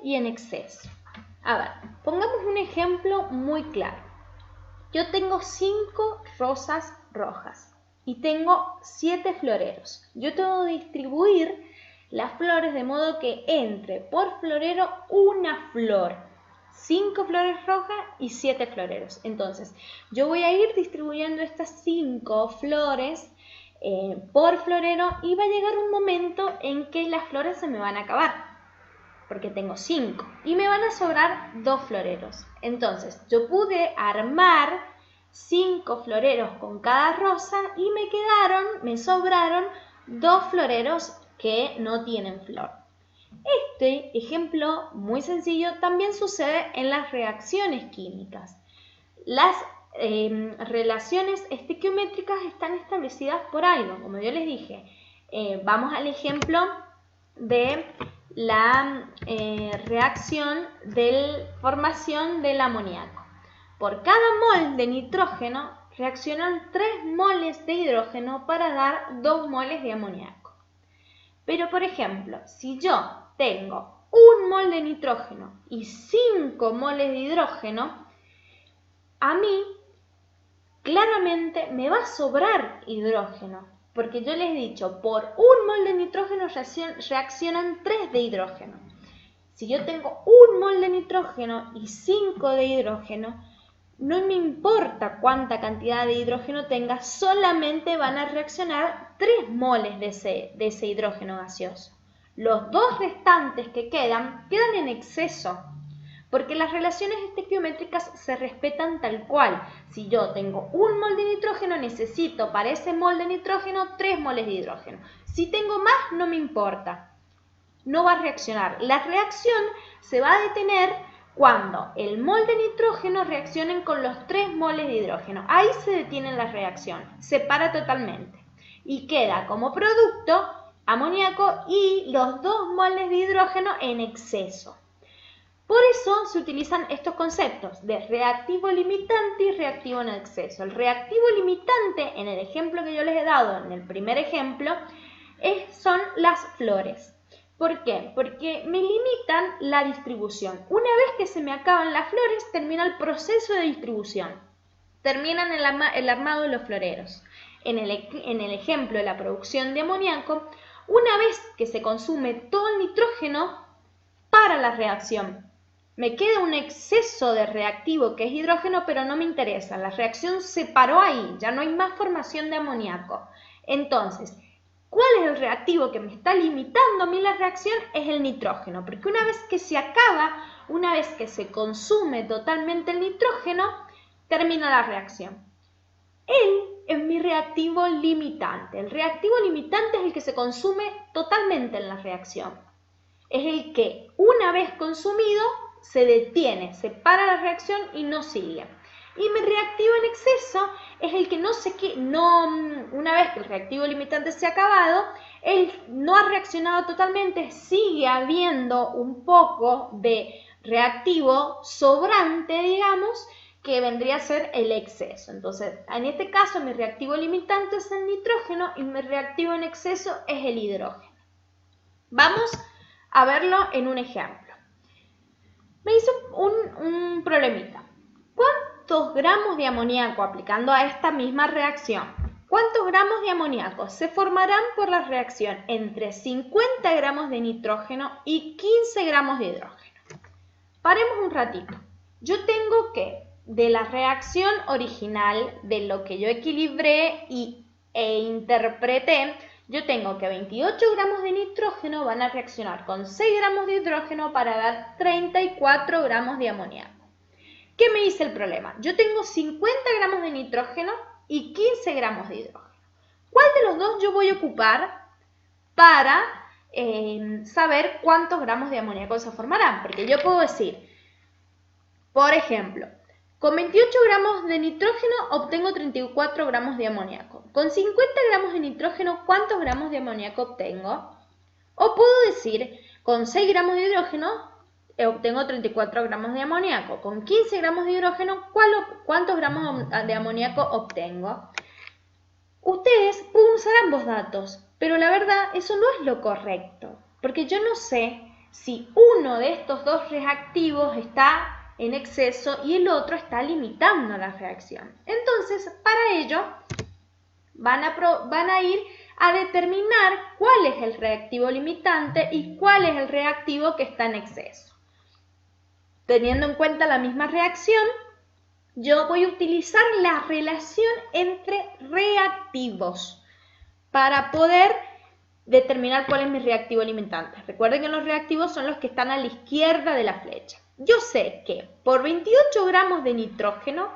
y en exceso. A ver, pongamos un ejemplo muy claro. Yo tengo 5 rosas rojas y tengo 7 floreros. Yo tengo que distribuir las flores de modo que entre por florero una flor. 5 flores rojas y 7 floreros. Entonces, yo voy a ir distribuyendo estas 5 flores por florero y va a llegar un momento en que las flores se me van a acabar. Porque tengo 5 y me van a sobrar 2 floreros. Entonces, yo pude armar 5 floreros con cada rosa y me sobraron 2 floreros que no tienen flor. Este ejemplo muy sencillo también sucede en las reacciones químicas. Las relaciones estequiométricas están establecidas por algo, como yo les dije. Vamos al ejemplo de la reacción de formación del amoníaco. Por cada mol de nitrógeno reaccionan 3 moles de hidrógeno para dar 2 moles de amoníaco. Pero, por ejemplo, si yo tengo 1 mol de nitrógeno y 5 moles de hidrógeno, a mí claramente me va a sobrar hidrógeno, porque yo les he dicho, por 1 mol de nitrógeno reaccionan 3 de hidrógeno. Si yo tengo 1 mol de nitrógeno y 5 de hidrógeno, no me importa cuánta cantidad de hidrógeno tenga, solamente van a reaccionar 3 moles de ese hidrógeno gaseoso. Los 2 restantes que quedan en exceso, porque las relaciones estequiométricas se respetan tal cual. Si yo tengo 1 mol de nitrógeno, necesito para ese mol de nitrógeno 3 moles de hidrógeno. Si tengo más, no me importa. No va a reaccionar. La reacción se va a detener cuando el mol de nitrógeno reaccione con los 3 moles de hidrógeno. Ahí se detiene la reacción, se para totalmente. Y queda como producto amoníaco y los 2 moles de hidrógeno en exceso. Por eso se utilizan estos conceptos de reactivo limitante y reactivo en exceso. El reactivo limitante, en el ejemplo que yo les he dado, en el primer ejemplo, son las flores. ¿Por qué? Porque me limitan la distribución. Una vez que se me acaban las flores, termina el proceso de distribución. Terminan el armado de los floreros. En el ejemplo de la producción de amoníaco, una vez que se consume todo el nitrógeno, para la reacción. Me queda un exceso de reactivo que es hidrógeno, pero no me interesa. La reacción se paró ahí, ya no hay más formación de amoníaco. Entonces, ¿cuál es el reactivo que me está limitando a mí la reacción? Es el nitrógeno, porque una vez que se acaba, una vez que se consume totalmente el nitrógeno, termina la reacción. Él es mi reactivo limitante. El reactivo limitante es el que se consume totalmente en la reacción. Es el que, una vez consumido, se detiene, se para la reacción y no sigue. Y mi reactivo en exceso es el que una vez que el reactivo limitante se ha acabado, él no ha reaccionado totalmente, sigue habiendo un poco de reactivo sobrante, digamos, que vendría a ser el exceso. Entonces, en este caso, mi reactivo limitante es el nitrógeno y mi reactivo en exceso es el hidrógeno. Vamos a verlo en un ejemplo. Me hizo un problemita. ¿Cuántos gramos de amoníaco, aplicando a esta misma reacción, cuántos gramos de amoníaco se formarán por la reacción entre 50 gramos de nitrógeno y 15 gramos de hidrógeno? Paremos un ratito. Yo tengo que, de la reacción original, de lo que yo equilibré e interpreté, yo tengo que 28 gramos de nitrógeno van a reaccionar con 6 gramos de hidrógeno para dar 34 gramos de amoníaco. ¿Qué me dice el problema? Yo tengo 50 gramos de nitrógeno y 15 gramos de hidrógeno. ¿Cuál de los dos yo voy a ocupar para saber cuántos gramos de amoníaco se formarán? Porque yo puedo decir, por ejemplo, con 28 gramos de nitrógeno obtengo 34 gramos de amoníaco. Con 50 gramos de nitrógeno, ¿cuántos gramos de amoníaco obtengo? O puedo decir, con 6 gramos de hidrógeno obtengo 34 gramos de amoníaco. Con 15 gramos de hidrógeno, ¿cuántos gramos de amoníaco obtengo? Ustedes pueden usar ambos datos, pero la verdad eso no es lo correcto, porque yo no sé si uno de estos dos reactivos está en exceso y el otro está limitando la reacción. Entonces, para ello, van a ir a determinar cuál es el reactivo limitante y cuál es el reactivo que está en exceso. Teniendo en cuenta la misma reacción, yo voy a utilizar la relación entre reactivos para poder determinar cuál es mi reactivo limitante. Recuerden que los reactivos son los que están a la izquierda de la flecha. Yo sé que por 28 gramos de nitrógeno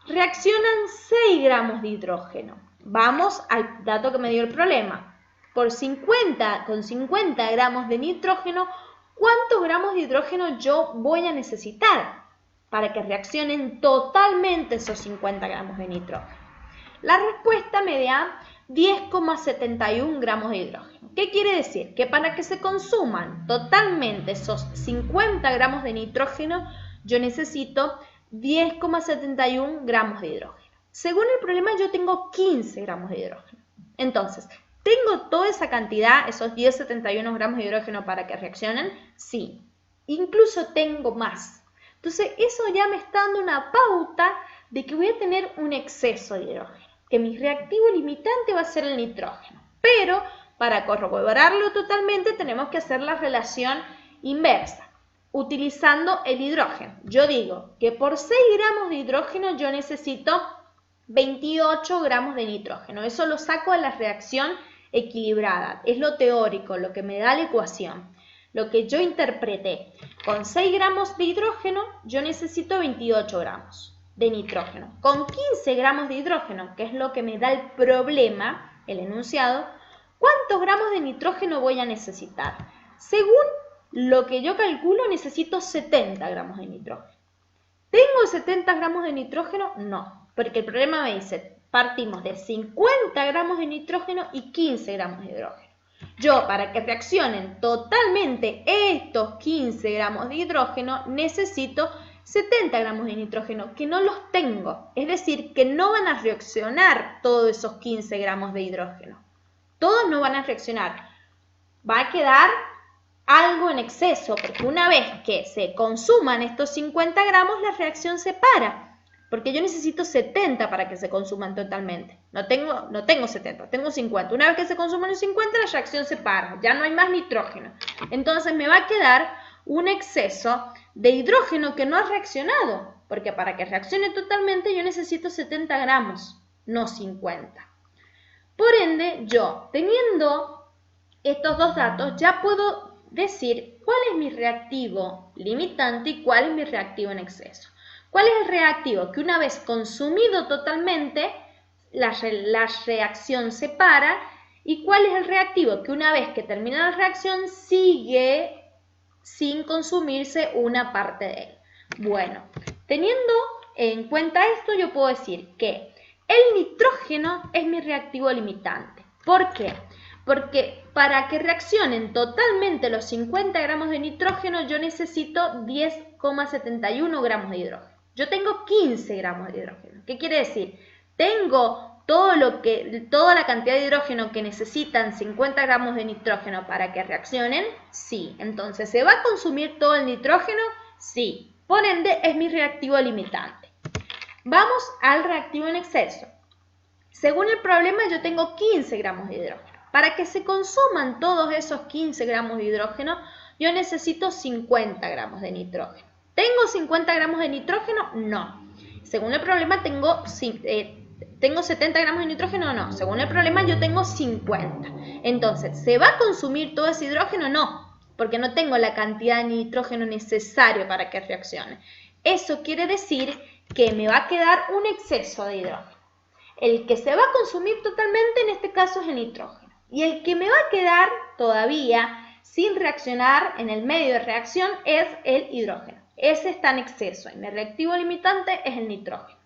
reaccionan 6 gramos de hidrógeno. Vamos al dato que me dio el problema. Con 50 gramos de nitrógeno, ¿cuántos gramos de hidrógeno yo voy a necesitar para que reaccionen totalmente esos 50 gramos de nitrógeno? La respuesta me da 10,71 gramos de hidrógeno. ¿Qué quiere decir? Que para que se consuman totalmente esos 50 gramos de nitrógeno, yo necesito 10,71 gramos de hidrógeno. Según el problema, yo tengo 15 gramos de hidrógeno. Entonces, ¿tengo toda esa cantidad, esos 10,71 gramos de hidrógeno para que reaccionen? Sí. Incluso tengo más. Entonces, eso ya me está dando una pauta de que voy a tener un exceso de hidrógeno, que mi reactivo limitante va a ser el nitrógeno. Pero, para corroborarlo totalmente, tenemos que hacer la relación inversa, utilizando el hidrógeno. Yo digo que por 6 gramos de hidrógeno yo necesito 28 gramos de nitrógeno. Eso lo saco de la reacción equilibrada. Es lo teórico, lo que me da la ecuación, lo que yo interpreté. Con 6 gramos de hidrógeno yo necesito 28 gramos de nitrógeno. Con 15 gramos de hidrógeno, que es lo que me da el problema, el enunciado, ¿cuántos gramos de nitrógeno voy a necesitar? Según lo que yo calculo, necesito 70 gramos de nitrógeno. ¿Tengo 70 gramos de nitrógeno? No, porque el problema me dice, partimos de 50 gramos de nitrógeno y 15 gramos de hidrógeno. Yo, para que reaccionen totalmente estos 15 gramos de hidrógeno, necesito 70 gramos de nitrógeno, que no los tengo. Es decir, que no van a reaccionar todos esos 15 gramos de hidrógeno. Todos no van a reaccionar. Va a quedar algo en exceso, porque una vez que se consuman estos 50 gramos, la reacción se para. Porque yo necesito 70 para que se consuman totalmente. No tengo 70, tengo 50. Una vez que se consuman los 50, la reacción se para. Ya no hay más nitrógeno. Entonces me va a quedar un exceso de hidrógeno que no ha reaccionado. Porque para que reaccione totalmente yo necesito 70 gramos, no 50. Por ende, yo, teniendo estos dos datos, ya puedo decir cuál es mi reactivo limitante y cuál es mi reactivo en exceso. ¿Cuál es el reactivo? Que una vez consumido totalmente, la reacción se para. ¿Y cuál es el reactivo? Que una vez que termina la reacción, sigue sin consumirse una parte de él. Bueno, teniendo en cuenta esto, yo puedo decir que el nitrógeno es mi reactivo limitante. ¿Por qué? Porque para que reaccionen totalmente los 50 gramos de nitrógeno, yo necesito 10,71 gramos de hidrógeno. Yo tengo 15 gramos de hidrógeno. ¿Qué quiere decir? Tengo toda la cantidad de hidrógeno que necesitan 50 gramos de nitrógeno para que reaccionen. Sí. Entonces, ¿se va a consumir todo el nitrógeno? Sí. Por ende, es mi reactivo limitante. Vamos al reactivo en exceso. Según el problema, yo tengo 15 gramos de hidrógeno. Para que se consuman todos esos 15 gramos de hidrógeno, yo necesito 50 gramos de nitrógeno. ¿Tengo 50 gramos de nitrógeno? No. Según el problema, ¿tengo 70 gramos de nitrógeno? No. Según el problema, yo tengo 50. Entonces, ¿se va a consumir todo ese hidrógeno? No, porque no tengo la cantidad de nitrógeno necesario para que reaccione. Eso quiere decir que me va a quedar un exceso de hidrógeno. El que se va a consumir totalmente en este caso es el nitrógeno. Y el que me va a quedar todavía sin reaccionar en el medio de reacción es el hidrógeno. Ese está en exceso y mi reactivo limitante es el nitrógeno.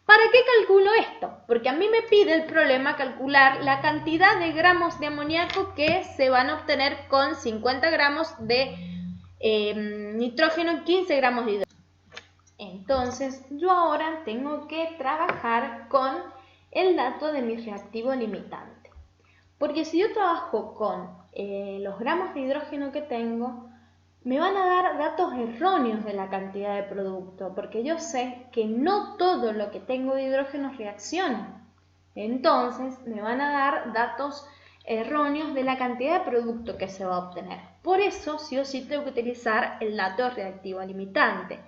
¿Para qué calculo esto? Porque a mí me pide el problema calcular la cantidad de gramos de amoníaco que se van a obtener con 50 gramos de nitrógeno y 15 gramos de hidrógeno. Entonces, yo ahora tengo que trabajar con el dato de mi reactivo limitante. Porque si yo trabajo con los gramos de hidrógeno que tengo, me van a dar datos erróneos de la cantidad de producto, porque yo sé que no todo lo que tengo de hidrógeno reacciona. Entonces me van a dar datos erróneos de la cantidad de producto que se va a obtener. Por eso, sí o sí tengo que utilizar el dato reactivo limitante,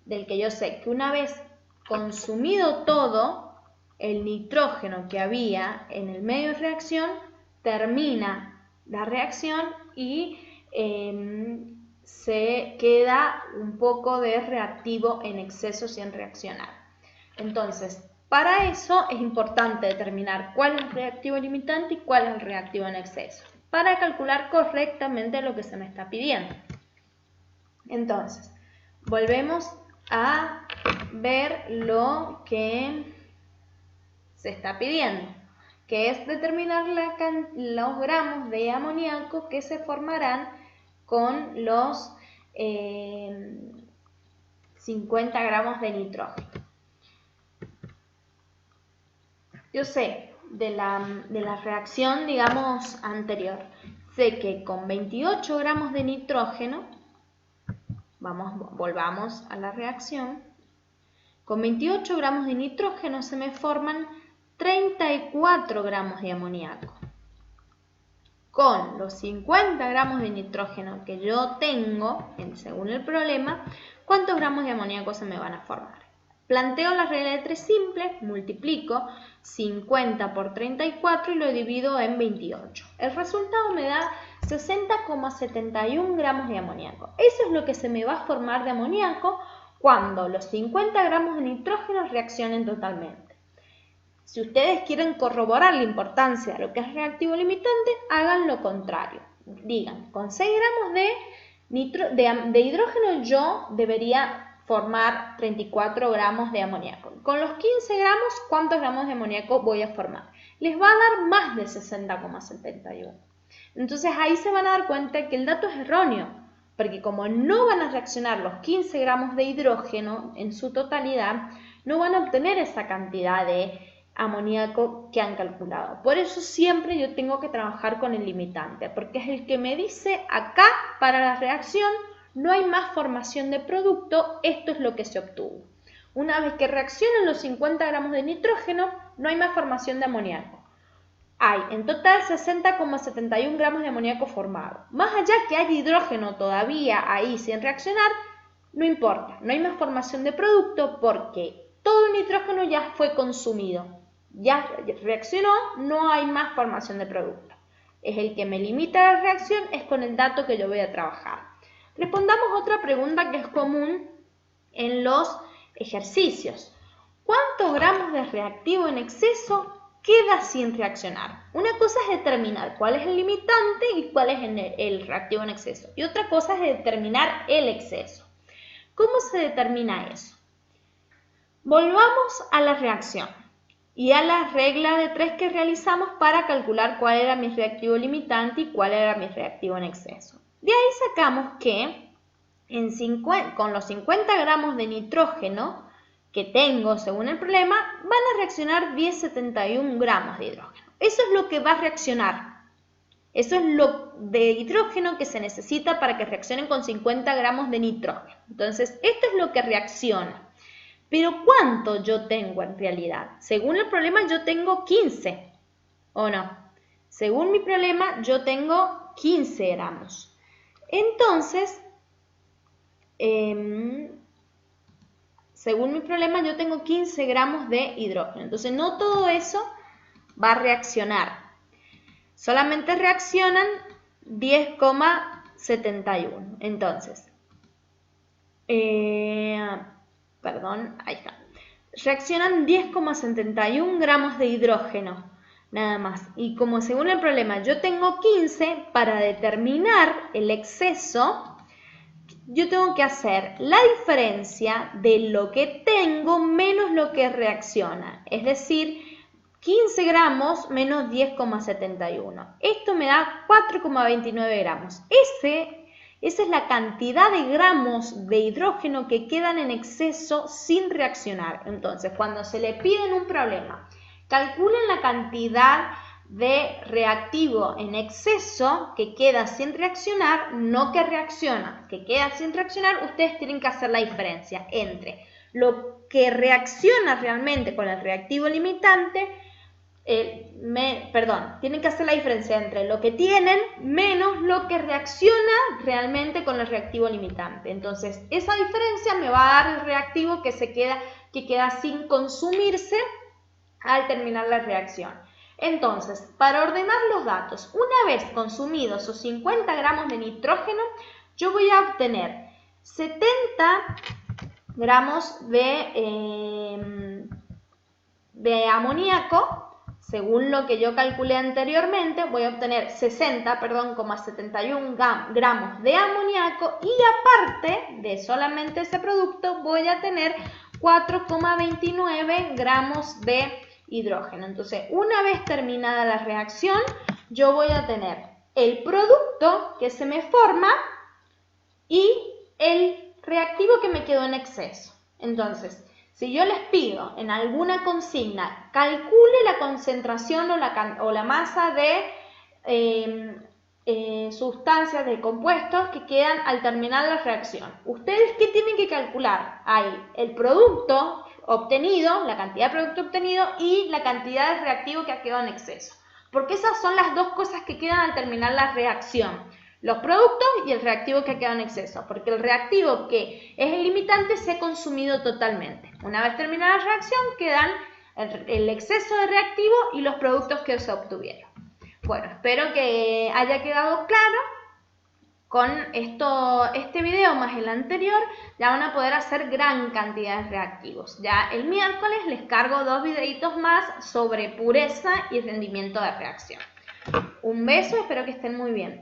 del que yo sé que una vez consumido todo, el nitrógeno que había en el medio de reacción termina la reacción y se queda un poco de reactivo en exceso sin reaccionar. Entonces, para eso es importante determinar cuál es el reactivo limitante y cuál es el reactivo en exceso, para calcular correctamente lo que se me está pidiendo. Entonces, volvemos a ver lo que se está pidiendo, que es determinar los gramos de amoníaco que se formarán con los 50 gramos de nitrógeno. Yo sé de la reacción, digamos, anterior, sé que con 28 gramos de nitrógeno, volvamos a la reacción, con 28 gramos de nitrógeno se me forman 34 gramos de amoníaco. Con los 50 gramos de nitrógeno que yo tengo, según el problema, ¿cuántos gramos de amoníaco se me van a formar? Planteo la regla de 3 simple, multiplico 50 por 34 y lo divido en 28. El resultado me da 60,71 gramos de amoníaco. Eso es lo que se me va a formar de amoníaco cuando los 50 gramos de nitrógeno reaccionen totalmente. Si ustedes quieren corroborar la importancia de lo que es reactivo limitante, hagan lo contrario. Digan, con 6 gramos de hidrógeno yo debería formar 34 gramos de amoníaco. Con los 15 gramos, ¿cuántos gramos de amoníaco voy a formar? Les va a dar más de 60,71. Entonces ahí se van a dar cuenta que el dato es erróneo, porque como no van a reaccionar los 15 gramos de hidrógeno en su totalidad, no van a obtener esa cantidad de amoníaco que han calculado. Por eso siempre yo tengo que trabajar con el limitante, porque es el que me dice acá para la reacción no hay más formación de producto, esto es lo que se obtuvo. Una vez que reaccionan los 50 gramos de nitrógeno, no hay más formación de amoníaco. Hay en total 60,71 gramos de amoníaco formado. Más allá que haya hidrógeno todavía ahí sin reaccionar, no importa, no hay más formación de producto porque todo el nitrógeno ya fue consumido. Ya reaccionó, no hay más formación de producto. Es el que me limita la reacción, es con el dato que yo voy a trabajar. Respondamos otra pregunta que es común en los ejercicios. ¿Cuántos gramos de reactivo en exceso queda sin reaccionar? Una cosa es determinar cuál es el limitante y cuál es el reactivo en exceso. Y otra cosa es determinar el exceso. ¿Cómo se determina eso? Volvamos a la reacción y a la regla de 3 que realizamos para calcular cuál era mi reactivo limitante y cuál era mi reactivo en exceso. De ahí sacamos que con los 50 gramos de nitrógeno que tengo según el problema, van a reaccionar 10,71 gramos de hidrógeno. Eso es lo que va a reaccionar. Eso es lo de hidrógeno que se necesita para que reaccionen con 50 gramos de nitrógeno. Entonces, esto es lo que reacciona. Pero ¿cuánto yo tengo en realidad? Según el problema yo tengo 15, ¿o no? Según mi problema yo tengo 15 gramos. Entonces, según mi problema yo tengo 15 gramos de hidrógeno. Entonces no todo eso va a reaccionar. Solamente reaccionan 10,71. Entonces, perdón, ahí está. Reaccionan 10,71 gramos de hidrógeno, nada más. Y como según el problema yo tengo 15, para determinar el exceso, yo tengo que hacer la diferencia de lo que tengo menos lo que reacciona. Es decir, 15 gramos menos 10,71. Esto me da 4,29 gramos. Esa es la cantidad de gramos de hidrógeno que quedan en exceso sin reaccionar. Entonces, cuando se le pide en un problema, calculen la cantidad de reactivo en exceso que queda sin reaccionar, no que reacciona, que queda sin reaccionar, ustedes tienen que hacer la diferencia entre lo que reacciona realmente con el reactivo limitante, tienen que hacer la diferencia entre lo que tienen menos lo que reacciona realmente con el reactivo limitante. Entonces, esa diferencia me va a dar el reactivo que queda sin consumirse al terminar la reacción. Entonces, para ordenar los datos, una vez consumidos esos 50 gramos de nitrógeno, yo voy a obtener 70 gramos de amoníaco. Según lo que yo calculé anteriormente, voy a obtener 60,71 gramos de amoníaco y aparte de solamente ese producto voy a tener 4,29 gramos de hidrógeno. Entonces, una vez terminada la reacción, yo voy a tener el producto que se me forma y el reactivo que me quedó en exceso. Entonces, si yo les pido en alguna consigna, calcule la concentración o la masa de sustancias, de compuestos que quedan al terminar la reacción. ¿Ustedes qué tienen que calcular? Hay el producto obtenido, la cantidad de producto obtenido y la cantidad de reactivo que ha quedado en exceso. Porque esas son las dos cosas que quedan al terminar la reacción. Los productos y el reactivo que ha quedado en exceso, porque el reactivo que es el limitante se ha consumido totalmente. Una vez terminada la reacción quedan el exceso de reactivo y los productos que se obtuvieron. Bueno, espero que haya quedado claro. Con este video más el anterior ya van a poder hacer gran cantidad de reactivos. Ya el miércoles les cargo 2 videitos más sobre pureza y rendimiento de reacción. Un beso, espero que estén muy bien.